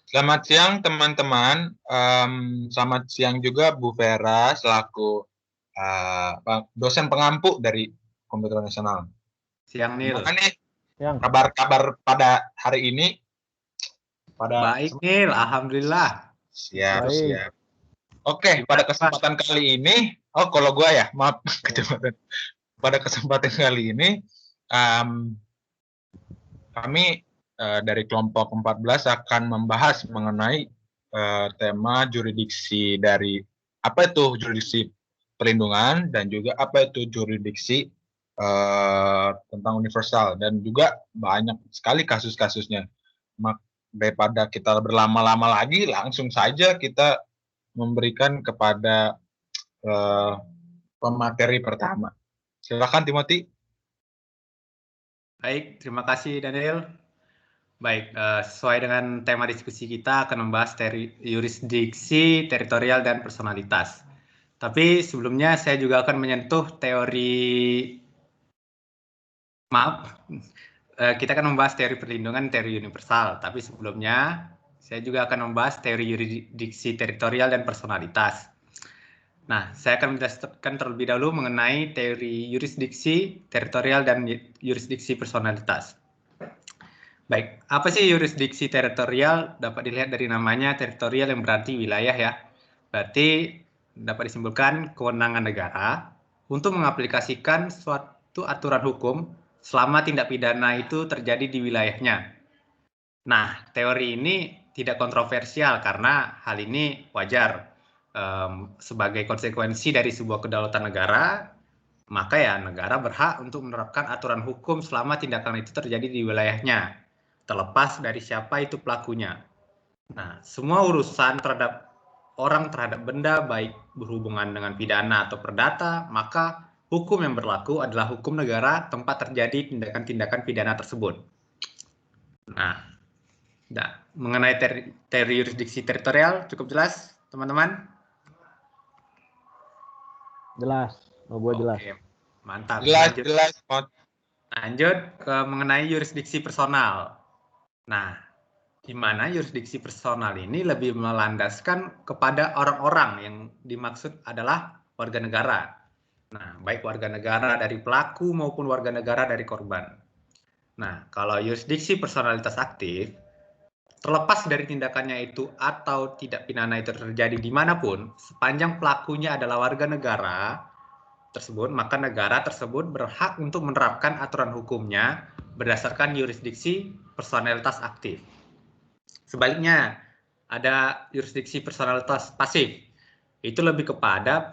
Selamat siang teman-teman. Selamat siang juga Bu Vera selaku dosen pengampu dari Komputer Nasional. Siang Nil. Gimana nih kabar pada hari ini? Baik Nil, alhamdulillah. Siap. Oke, pada kesempatan kali ini, kalau gua ya, maaf kecepatan. Pada kesempatan kali ini, kami dari kelompok 14 akan membahas mengenai tema jurisdiksi dari apa itu jurisdiksi perlindungan dan juga apa itu jurisdiksi tentang universal, dan juga banyak sekali kasus-kasusnya. Daripada kita berlama-lama lagi, langsung saja kita memberikan kepada pemateri pertama. Silakan Timothy. Baik, terima kasih Daniel. Baik, sesuai dengan tema diskusi kita akan membahas yurisdiksi, teritorial, dan personalitas. Tapi sebelumnya saya juga akan menyentuh kita akan membahas teori perlindungan, teori universal. Tapi sebelumnya saya juga akan membahas teori yurisdiksi teritorial dan personalitas. Nah, saya akan menjelaskan terlebih dahulu mengenai teori yurisdiksi teritorial dan yurisdiksi personalitas. Baik, apa sih yurisdiksi teritorial? Dapat dilihat dari namanya, teritorial yang berarti wilayah ya. Berarti dapat disimpulkan kewenangan negara untuk mengaplikasikan suatu aturan hukum selama tindak pidana itu terjadi di wilayahnya. Nah, teori ini tidak kontroversial karena hal ini wajar. Sebagai konsekuensi dari sebuah kedaulatan negara, maka ya negara berhak untuk menerapkan aturan hukum selama tindakan itu terjadi di wilayahnya, terlepas dari siapa itu pelakunya. Nah, semua urusan terhadap orang terhadap benda, baik berhubungan dengan pidana atau perdata, maka hukum yang berlaku adalah hukum negara tempat terjadi tindakan-tindakan pidana tersebut. Nah, mengenai teori yurisdiksi teritorial cukup jelas, teman-teman? Jelas, gue jelas. Oke, mantap. Jelas. Lanjut ke mengenai yurisdiksi personal. Nah, di mana yurisdiksi personal ini lebih melandaskan kepada orang-orang yang dimaksud adalah warga negara. Nah, baik warga negara dari pelaku maupun warga negara dari korban. Nah, kalau yurisdiksi personalitas aktif, terlepas dari tindakannya itu atau tidak pidana itu terjadi dimanapun, sepanjang pelakunya adalah warga negara tersebut, maka negara tersebut berhak untuk menerapkan aturan hukumnya berdasarkan yurisdiksi personalitas aktif. Sebaliknya, ada yurisdiksi personalitas pasif. Itu lebih kepada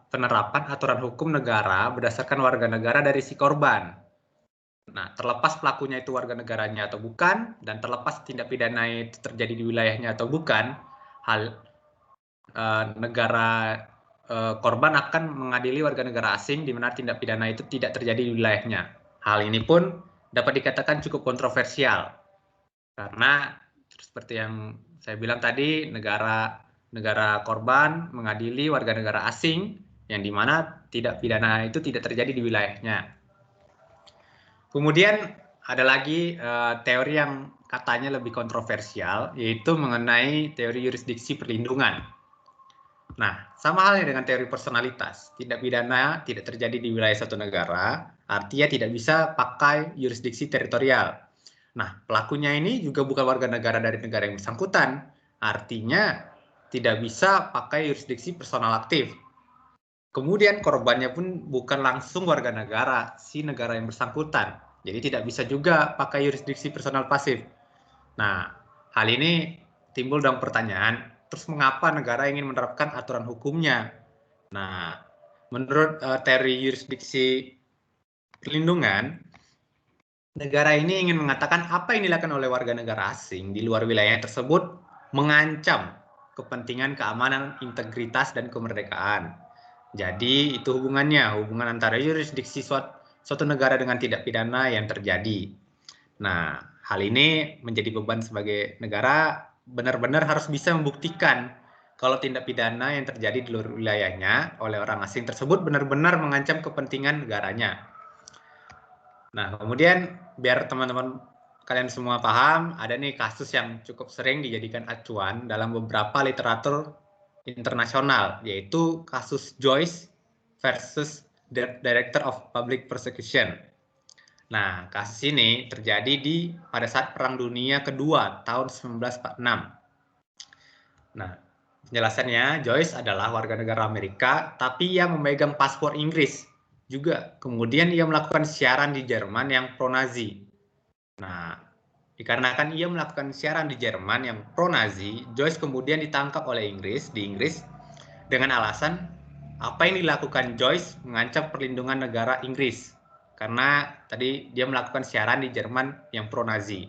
penerapan aturan hukum negara berdasarkan warga negara dari si korban. Nah, terlepas pelakunya itu warga negaranya atau bukan, dan terlepas tindak pidana itu terjadi di wilayahnya atau bukan, negara korban akan mengadili warga negara asing di mana tindak pidana itu tidak terjadi di wilayahnya. Hal ini pun dapat dikatakan cukup kontroversial karena seperti yang saya bilang tadi, negara korban mengadili warga negara asing yang di mana tindak pidana itu tidak terjadi di wilayahnya. Kemudian ada lagi teori yang katanya lebih kontroversial, yaitu mengenai teori yurisdiksi perlindungan. Nah, sama halnya dengan teori personalitas. Tindak pidana tidak terjadi di wilayah satu negara, artinya tidak bisa pakai yurisdiksi teritorial. Nah, pelakunya ini juga bukan warga negara dari negara yang bersangkutan, artinya tidak bisa pakai yurisdiksi personal aktif. Kemudian korbannya pun bukan langsung warga negara, si negara yang bersangkutan. Jadi tidak bisa juga pakai yurisdiksi personal pasif. Nah, hal ini timbul dalam pertanyaan, terus mengapa negara ingin menerapkan aturan hukumnya? Nah, menurut teori yurisdiksi perlindungan, negara ini ingin mengatakan apa yang dilakukan oleh warga negara asing di luar wilayah tersebut mengancam kepentingan keamanan, integritas, dan kemerdekaan. Jadi itu hubungan antara yurisdiksi suatu negara dengan tindak pidana yang terjadi. Nah, hal ini menjadi beban sebagai negara benar-benar harus bisa membuktikan kalau tindak pidana yang terjadi di luar wilayahnya oleh orang asing tersebut benar-benar mengancam kepentingan negaranya. Nah, kemudian biar teman-teman kalian semua paham, ada nih kasus yang cukup sering dijadikan acuan dalam beberapa literatur internasional, yaitu kasus Joyce versus Director of Public Prosecution. Nah, kasus ini terjadi pada saat Perang Dunia Kedua tahun 1946. Nah, penjelasannya, Joyce adalah warga negara Amerika, tapi ia memegang paspor Inggris juga. Kemudian ia melakukan siaran di Jerman yang pro-Nazi. Nah, dikarenakan ia melakukan siaran di Jerman yang pro-Nazi, Joyce kemudian ditangkap oleh di Inggris dengan alasan apa yang dilakukan Joyce mengancam perlindungan negara Inggris karena tadi dia melakukan siaran di Jerman yang pro-Nazi.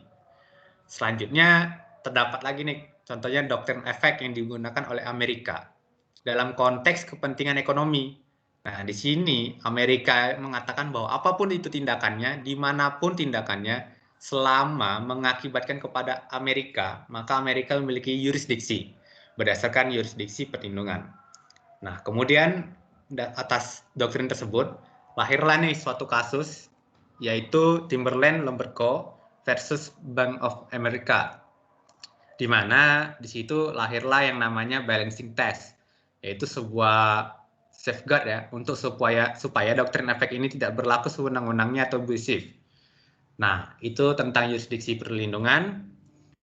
Selanjutnya terdapat lagi nih contohnya doktrin efek yang digunakan oleh Amerika dalam konteks kepentingan ekonomi. Nah, di sini Amerika mengatakan bahwa apapun itu tindakannya, dimanapun tindakannya, selama mengakibatkan kepada Amerika, maka Amerika memiliki yurisdiksi berdasarkan yurisdiksi perlindungan. Nah, kemudian atas doktrin tersebut, lahirlah nih suatu kasus, yaitu Timberland Lumber Co. versus Bank of America, di mana di situ lahirlah yang namanya balancing test, yaitu sebuah safeguard ya untuk supaya doktrin efek ini tidak berlaku sewenang-wenangnya atau abusif. Nah, itu tentang yurisdiksi perlindungan.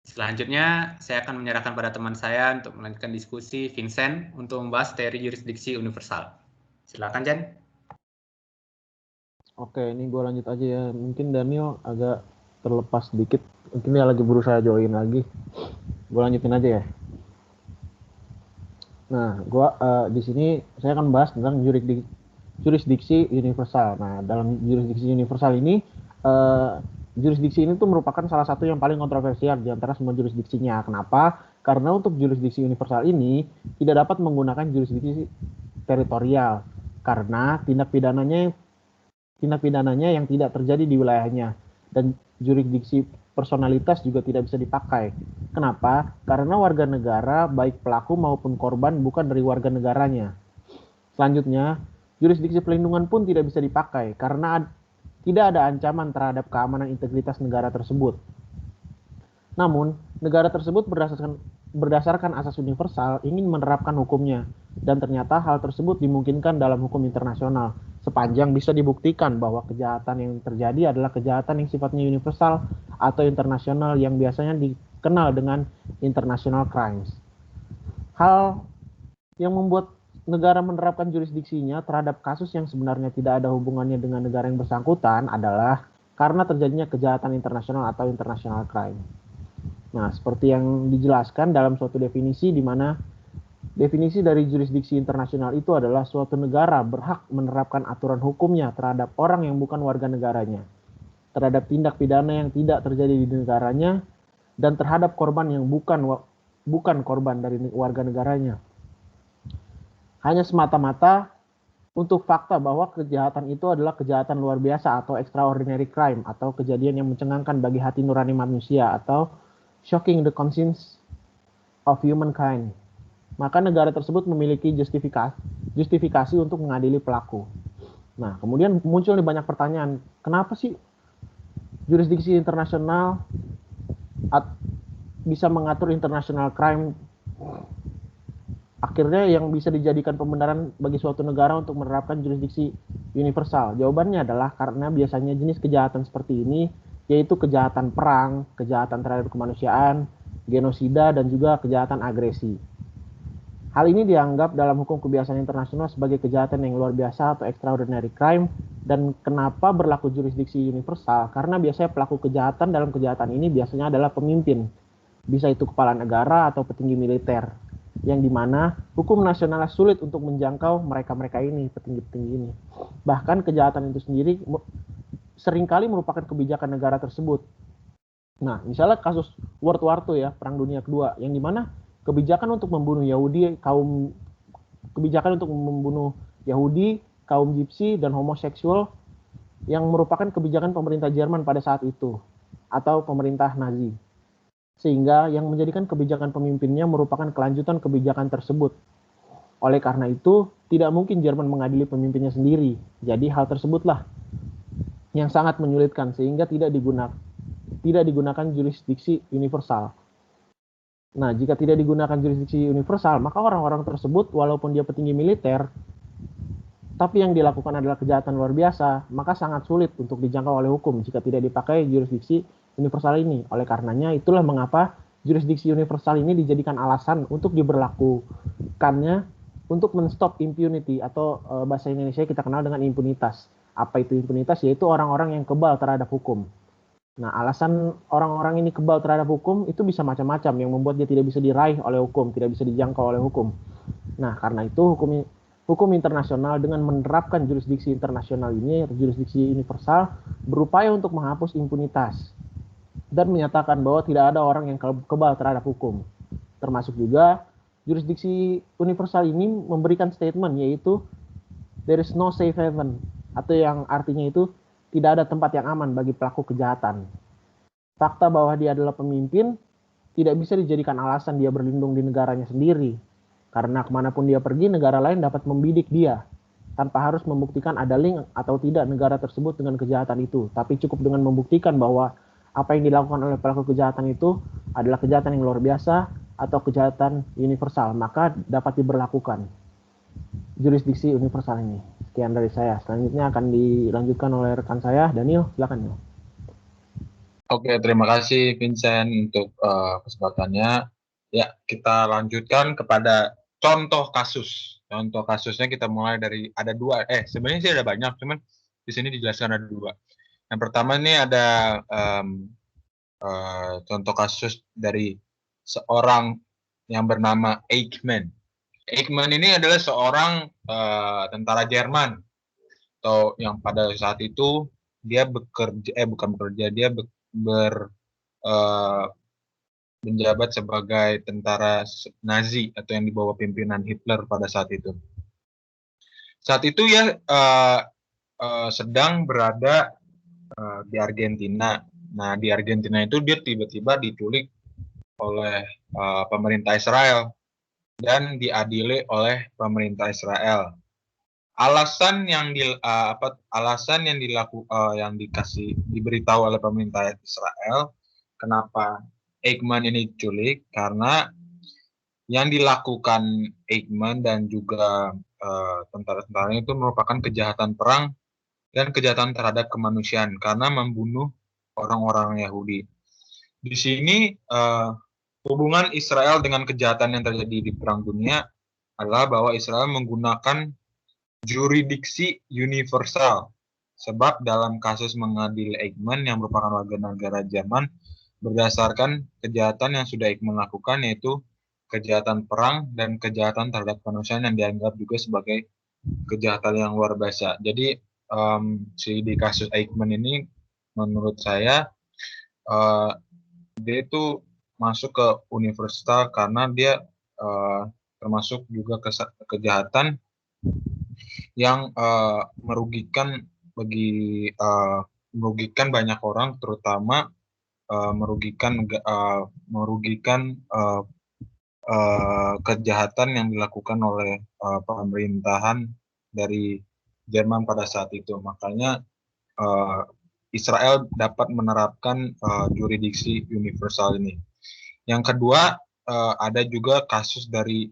Selanjutnya, saya akan menyerahkan pada teman saya untuk melanjutkan diskusi, Vincent, untuk membahas teori yurisdiksi universal. Silakan, Jan. Oke, ini gue lanjut aja ya. Mungkin Daniel agak terlepas sedikit. Mungkin dia lagi berusaha join lagi. Gue lanjutin aja ya. Nah, gue di sini saya akan bahas tentang jurisdiksi universal. Nah, dalam jurisdiksi universal ini, jurisdiksi ini tuh merupakan salah satu yang paling kontroversial di antara semua jurisdiksinya. Kenapa? Karena untuk jurisdiksi universal ini tidak dapat menggunakan jurisdiksi teritorial karena tindak pidananya yang tidak terjadi di wilayahnya, dan jurisdiksi personalitas juga tidak bisa dipakai. Kenapa? Karena warga negara baik pelaku maupun korban bukan dari warga negaranya. Selanjutnya, jurisdiksi pelindungan pun tidak bisa dipakai karena tidak ada ancaman terhadap keamanan integritas negara tersebut. Namun, negara tersebut berdasarkan asas universal ingin menerapkan hukumnya, dan ternyata hal tersebut dimungkinkan dalam hukum internasional, sepanjang bisa dibuktikan bahwa kejahatan yang terjadi adalah kejahatan yang sifatnya universal atau internasional yang biasanya dikenal dengan international crimes. Hal yang membuat negara menerapkan jurisdiksinya terhadap kasus yang sebenarnya tidak ada hubungannya dengan negara yang bersangkutan adalah karena terjadinya kejahatan internasional atau international crime. Nah, seperti yang dijelaskan dalam suatu definisi, di mana definisi dari jurisdiksi internasional itu adalah suatu negara berhak menerapkan aturan hukumnya terhadap orang yang bukan warga negaranya, terhadap tindak pidana yang tidak terjadi di negaranya, dan terhadap korban yang bukan korban dari warga negaranya. Hanya semata-mata untuk fakta bahwa kejahatan itu adalah kejahatan luar biasa atau extraordinary crime, atau kejadian yang mencengangkan bagi hati nurani manusia, atau shocking the conscience of humankind. Maka negara tersebut memiliki justifikasi untuk mengadili pelaku. Nah, kemudian muncul nih banyak pertanyaan. Kenapa sih jurisdiksi internasional bisa mengatur international crime? Akhirnya yang bisa dijadikan pembenaran bagi suatu negara untuk menerapkan jurisdiksi universal. Jawabannya adalah karena biasanya jenis kejahatan seperti ini, yaitu kejahatan perang, kejahatan terhadap kemanusiaan, genosida, dan juga kejahatan agresi. Hal ini dianggap dalam hukum kebiasaan internasional sebagai kejahatan yang luar biasa atau extraordinary crime. Dan kenapa berlaku jurisdiksi universal? Karena biasanya pelaku kejahatan dalam kejahatan ini biasanya adalah pemimpin. Bisa itu kepala negara atau petinggi militer. Yang dimana hukum nasional sulit untuk menjangkau mereka-mereka ini, petinggi-petinggi ini. Bahkan kejahatan itu sendiri seringkali merupakan kebijakan negara tersebut. Nah, misalnya kasus World War II ya, Perang Dunia Kedua, yang dimana kebijakan untuk membunuh Yahudi, kaum Gypsy, dan homoseksual yang merupakan kebijakan pemerintah Jerman pada saat itu, atau pemerintah Nazi. Sehingga yang menjadikan kebijakan pemimpinnya merupakan kelanjutan kebijakan tersebut. Oleh karena itu, tidak mungkin Jerman mengadili pemimpinnya sendiri. Jadi hal tersebutlah yang sangat menyulitkan sehingga tidak tidak digunakan jurisdiksi universal. Nah, jika tidak digunakan jurisdiksi universal, maka orang-orang tersebut walaupun dia petinggi militer, tapi yang dilakukan adalah kejahatan luar biasa, maka sangat sulit untuk dijangkau oleh hukum jika tidak dipakai jurisdiksi universal ini. Oleh karenanya, itulah mengapa jurisdiksi universal ini dijadikan alasan untuk diberlakukannya untuk men-stop impunity, atau bahasa Indonesia kita kenal dengan impunitas. Apa itu impunitas? Yaitu orang-orang yang kebal terhadap hukum. Nah, alasan orang-orang ini kebal terhadap hukum itu bisa macam-macam yang membuat dia tidak bisa diraih oleh hukum, tidak bisa dijangkau oleh hukum. Nah, karena itu hukum internasional dengan menerapkan jurisdiksi internasional ini, atau jurisdiksi universal, berupaya untuk menghapus impunitas dan menyatakan bahwa tidak ada orang yang kebal terhadap hukum. Termasuk juga jurisdiksi universal ini memberikan statement, yaitu there is no safe haven, atau yang artinya itu tidak ada tempat yang aman bagi pelaku kejahatan. Fakta bahwa dia adalah pemimpin tidak bisa dijadikan alasan dia berlindung di negaranya sendiri. Karena kemanapun dia pergi, negara lain dapat membidik dia tanpa harus membuktikan ada link atau tidak negara tersebut dengan kejahatan itu. Tapi cukup dengan membuktikan bahwa apa yang dilakukan oleh pelaku kejahatan itu adalah kejahatan yang luar biasa atau kejahatan universal, maka dapat diberlakukan jurisdiksi universal ini. Sekian dari saya. Selanjutnya akan dilanjutkan oleh rekan saya, Daniel. Silakan, Daniel. Oke, terima kasih Vincent untuk kesempatannya. Ya, kita lanjutkan kepada contoh kasus. Contoh kasusnya kita mulai dari ada dua. Sebenarnya sih ada banyak, cuman di sini dijelaskan ada dua. Yang pertama ini ada contoh kasus dari seorang yang bernama Eichmann. Eichmann ini adalah seorang tentara Jerman, atau yang pada saat itu dia menjabat sebagai tentara Nazi atau yang di bawah pimpinan Hitler pada saat itu. Saat itu ya sedang berada di Argentina. Nah, di Argentina itu dia tiba-tiba diculik oleh pemerintah Israel dan diadili oleh pemerintah Israel. Alasan yang diberitahu oleh pemerintah Israel kenapa Eichmann ini diculik, karena yang dilakukan Eichmann dan juga tentara-tentaranya itu merupakan kejahatan perang dan kejahatan terhadap kemanusiaan karena membunuh orang-orang Yahudi. Di sini hubungan Israel dengan kejahatan yang terjadi di Perang Dunia adalah bahwa Israel menggunakan jurisdiksi universal. Sebab dalam kasus mengadili Eichmann yang merupakan warga negara Jerman berdasarkan kejahatan yang sudah Eichmann lakukan, yaitu kejahatan perang dan kejahatan terhadap kemanusiaan yang dianggap juga sebagai kejahatan yang luar biasa. Jadi di kasus Eichmann ini menurut saya dia itu masuk ke universal karena dia termasuk juga kejahatan yang merugikan banyak orang, terutama merugikan kejahatan yang dilakukan oleh pemerintahan dari Jerman pada saat itu. Makanya Israel dapat menerapkan jurisdiksi universal ini. Yang kedua, ada juga kasus dari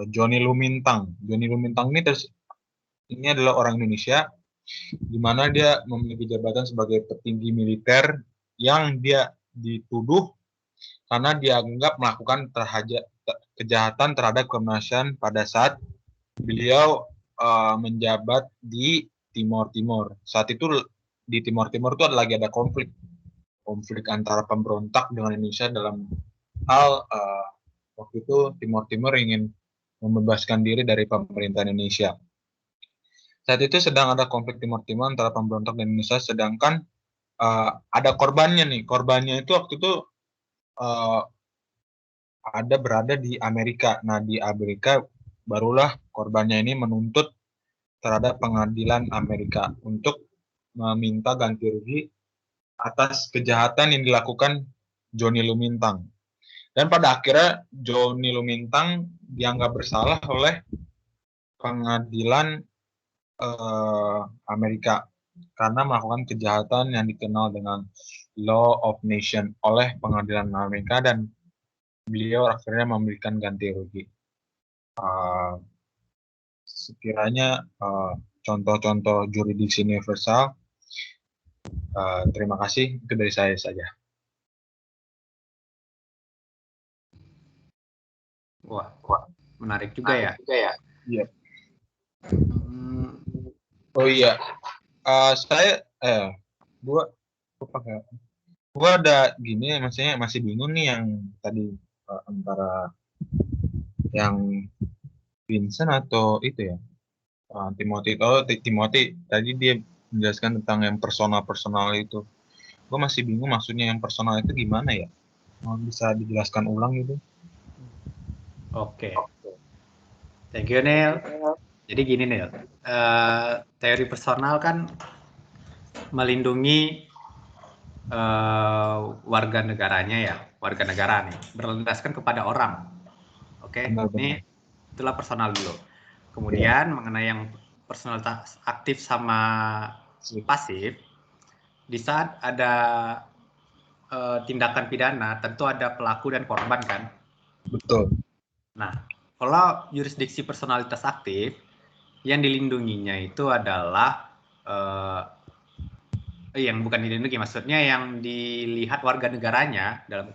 Johnny Lumintang. Johnny Lumintang ini adalah orang Indonesia, di mana dia memiliki jabatan sebagai petinggi militer yang dia dituduh karena dianggap melakukan kejahatan terhadap kemanusiaan pada saat beliau menjabat di Timor Timur. Saat itu di Timor Timur itu lagi ada konflik antara pemberontak dengan Indonesia dalam hal waktu itu Timor Timur ingin membebaskan diri dari pemerintah Indonesia. Saat itu sedang ada konflik Timor Timur antara pemberontak dan Indonesia, sedangkan ada korbannya nih. Korbannya itu waktu itu ada berada di Amerika. Nah, di Amerika barulah korbannya ini menuntut terhadap pengadilan Amerika untuk meminta ganti rugi atas kejahatan yang dilakukan Johnny Lumintang. Dan pada akhirnya Johnny Lumintang dianggap bersalah oleh pengadilan Amerika. karena melakukan kejahatan yang dikenal dengan Law of Nation oleh pengadilan Amerika dan beliau akhirnya memberikan ganti rugi. Sekiranya contoh-contoh jurisdiksi universal, terima kasih, itu dari saya saja. Wah, menarik juga ya. Iya. Hmm, Oh iya, gua ada gini, maksudnya masih bingung nih yang tadi antara yang Vincent atau itu ya, Timothy. Oh, Timothy tadi dia menjelaskan tentang yang personal itu. Gue masih bingung maksudnya yang personal itu gimana ya? Bisa dijelaskan ulang gitu? Oke. Thank you, Neil. Jadi gini, Neil. Teori personal kan melindungi warga negaranya ya, warga negara nih, berlandaskan kepada orang. Oke, ini itulah personal dulu. Kemudian mengenai yang personalitas aktif sama pasif, di saat ada tindakan pidana, tentu ada pelaku dan korban kan. Betul. Nah, kalau jurisdiksi personalitas aktif, yang dilindunginya itu adalah yang bukan dilindungi, maksudnya yang dilihat warga negaranya dalam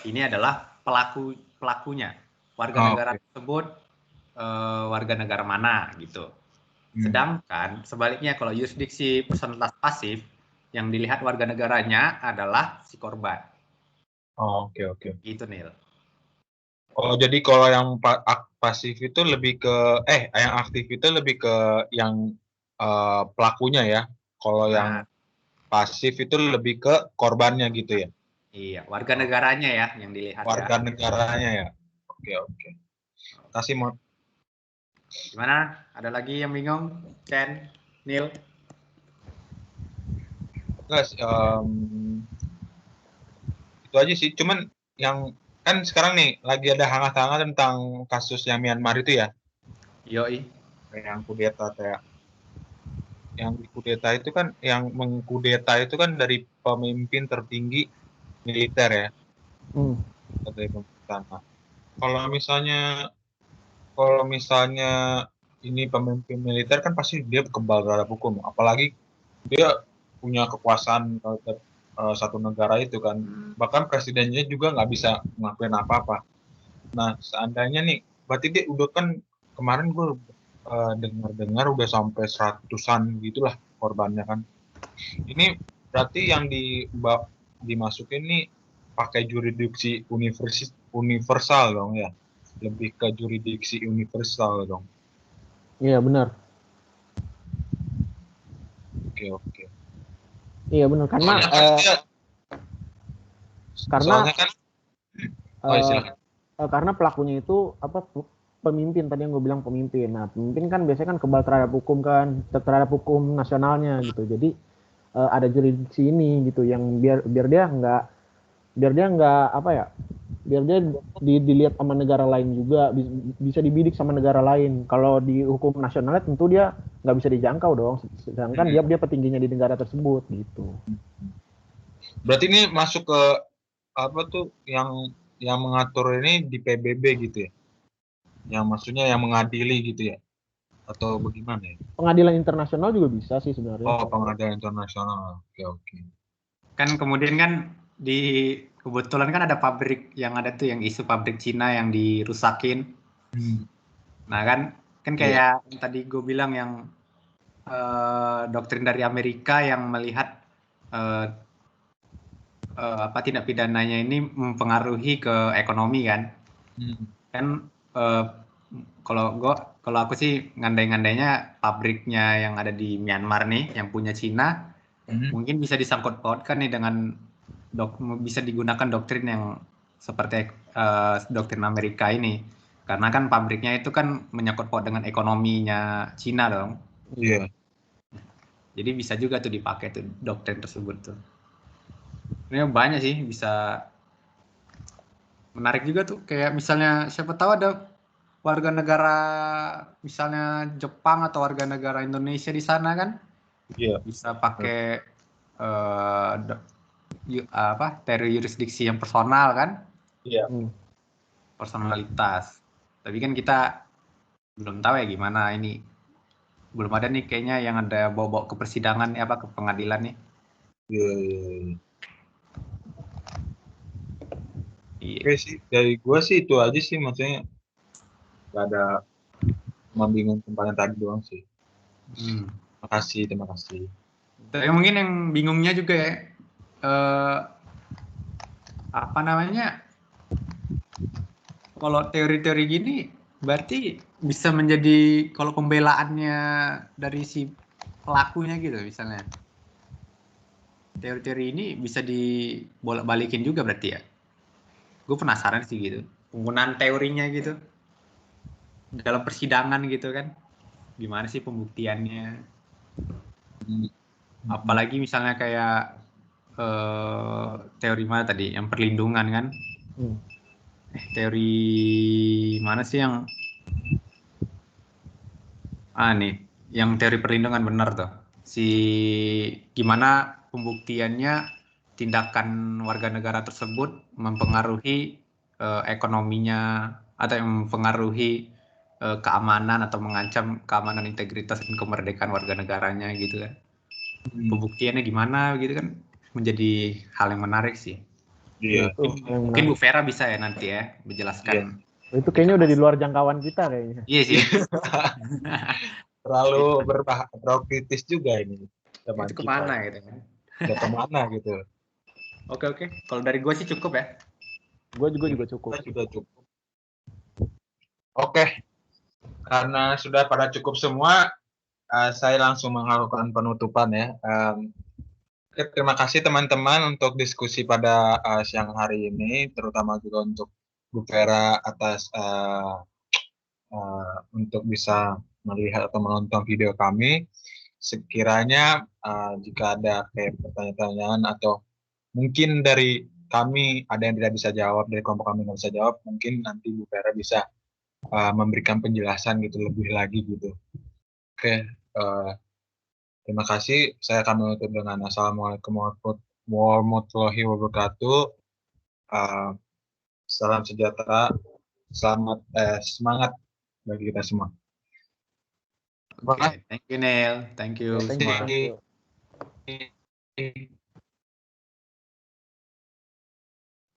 ini adalah pelakunya, warga negara tersebut warga negara mana gitu. Sedangkan sebaliknya kalau jurisdiksi personalitas pasif, yang dilihat warga negaranya adalah si korban. Oke. Gitu, Neil. Oh, jadi kalau yang pasif itu lebih ke yang aktif itu lebih ke yang pelakunya ya. Kalau yang pasif itu lebih ke korbannya gitu ya. Iya, warga negaranya ya yang dilihat warga negaranya ya. Oke. Kasih Mod. Gimana? Ada lagi yang bingung? Ken, Neil? Guys, itu aja sih. Cuman yang kan sekarang nih lagi ada hangat-hangat tentang kasus yang Myanmar itu ya. Yoi. Yang kudeta kayak yang kudeta itu kan yang mengkudeta itu kan dari pemimpin tertinggi militer ya. Dari pemerintahan. Nah, kalau misalnya ini pemimpin militer kan pasti dia kebal terhadap hukum, apalagi dia punya kekuasaan terhadap satu negara itu kan, bahkan presidennya juga nggak bisa ngelakuin apa-apa. Nah, seandainya nih, berarti dia udah kan kemarin gue dengar-dengar udah sampai 100-an gitulah korbannya kan. Ini berarti yang dimasukin nih pakai jurisdiksi universal dong ya, lebih ke jurisdiksi universal dong. Iya benar. Oke. Iya benar karena soalnya kan karena pelakunya itu pemimpin, tadi yang gue bilang pemimpin. Nah, pemimpin kan biasanya kan kebal terhadap hukum kan, terhadap hukum nasionalnya gitu. Jadi ada jurisdiksi ini gitu yang biar dia dilihat sama negara lain juga, bisa dibidik sama negara lain. Kalau di hukum nasionalnya tentu dia nggak bisa dijangkau dong, sedangkan dia petingginya di negara tersebut gitu. Berarti ini masuk ke apa tuh yang mengatur ini di PBB gitu ya? Yang maksudnya yang mengadili gitu ya? Atau bagaimana ya? Pengadilan internasional juga bisa sih sebenarnya. Oh, pengadilan internasional. Oke. Kan kemudian kan kebetulan kan ada pabrik yang ada tuh yang isu pabrik Cina yang dirusakin. Nah kan kayak tadi gue bilang yang doktrin dari Amerika yang melihat tindak pidananya ini mempengaruhi ke ekonomi kan. Kan kalau aku sih ngandai-ngandainya pabriknya yang ada di Myanmar nih yang punya Cina mungkin bisa disangkut pautkan nih dengan bisa digunakan doktrin yang seperti doktrin Amerika ini, karena kan pabriknya itu kan menyangkut paut dengan ekonominya Cina dong. Iya. Jadi bisa juga tuh dipakai tuh doktrin tersebut tuh. Ini banyak sih, bisa menarik juga tuh, kayak misalnya siapa tahu ada warga negara misalnya Jepang atau warga negara Indonesia di sana kan, Iya. Bisa pakai teori yurisdiksi yang personal kan? Iya. Personalitas. Tapi kan kita belum tahu ya gimana ini. Belum ada nih kayaknya yang ada bawa-bawa ke persidangan ke pengadilan nih. Iya. Iya. Oke sih, dari gue sih itu aja sih, maksudnya gak ada membingungkan tempat yang tadi doang sih. Terima kasih. Tapi mungkin yang bingungnya juga ya, kalau teori-teori gini berarti bisa menjadi kalau pembelaannya dari si pelakunya gitu misalnya. Teori-teori ini bisa dibolak-balikin juga berarti ya. Gue penasaran sih gitu. Penggunaan teorinya gitu dalam persidangan gitu kan. Gimana sih pembuktiannya? Apalagi misalnya kayak teori mana tadi? Yang perlindungan kan? Teori mana sih yang nih, yang teori perlindungan benar tuh. Gimana pembuktiannya tindakan warga negara tersebut mempengaruhi ekonominya atau yang mempengaruhi keamanan atau mengancam keamanan, integritas dan kemerdekaan warga negaranya gitu kan. Pembuktiannya gimana gitu kan menjadi hal yang menarik sih. Iya. Mungkin Bu Vera bisa ya nanti ya menjelaskan. Iya. Itu kayaknya udah di luar jangkauan kita kayaknya. Iya sih. Terlalu kritis juga ini. Itu kemana gitu kan? Udah kemana gitu. Oke. Kalau dari gue sih cukup ya. Gue juga cukup. Oke. Karena sudah pada cukup semua, saya langsung melakukan penutupan ya. Terima kasih teman-teman untuk diskusi pada siang hari ini, terutama juga untuk Bu Vera atas untuk bisa melihat atau menonton video kami. Sekiranya jika ada kayak pertanyaan-pertanyaan atau mungkin dari kami ada yang tidak bisa jawab, dari kelompok kami nggak bisa jawab, mungkin nanti Bu Vera bisa memberikan penjelasan gitu lebih lagi gitu. Oke, terima kasih. Saya akan menutup dengan Assalamualaikum warahmatullahi wabarakatuh. Salam sejahtera, semangat bagi kita semua. Oke, thank you Neil, thank you Thank semua. you.